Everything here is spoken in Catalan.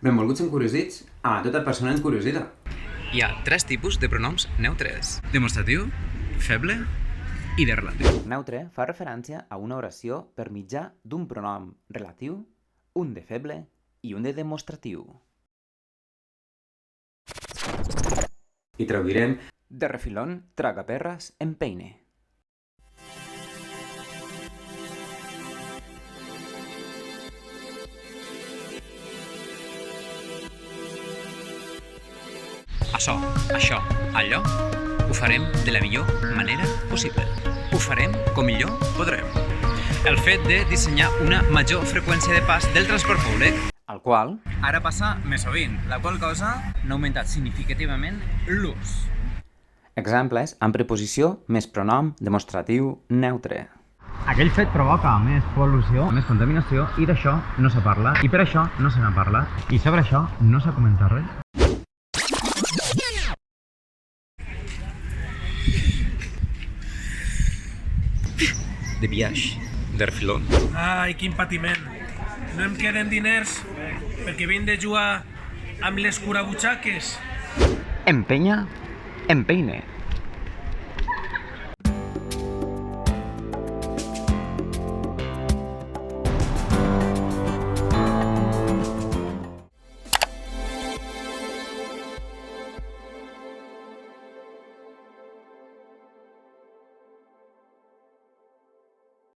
Benvolguts encuriosits a tota persona encuriosida. Hi ha 3 tipus de pronoms neutres: demostratiu, feble i de relatiu. Neutre fa referència a una oració per mitjà d'un pronom relatiu, un de feble i un de demostratiu. I traduirem De refilón, tragaperras en peine. Això, allò, ho farem de la millor manera possible. Ho farem com millor podrem. El fet de dissenyar una major freqüència de pas del transport públic, El qual ara passa més sovint, la qual cosa n'ha augmentat significativament l'ús. exemples amb preposició més pronom demostratiu neutre. Aquell fet provoca més pol·lució, més contaminació, i d'això no se parla, i per això no se n'ha parlat, i sobre això no s'ha comentat res. De viatge, de refilón. Ai, quin patiment. No em queden diners perquè vinc de jugar amb les curabutxaques. Empenya, empeine.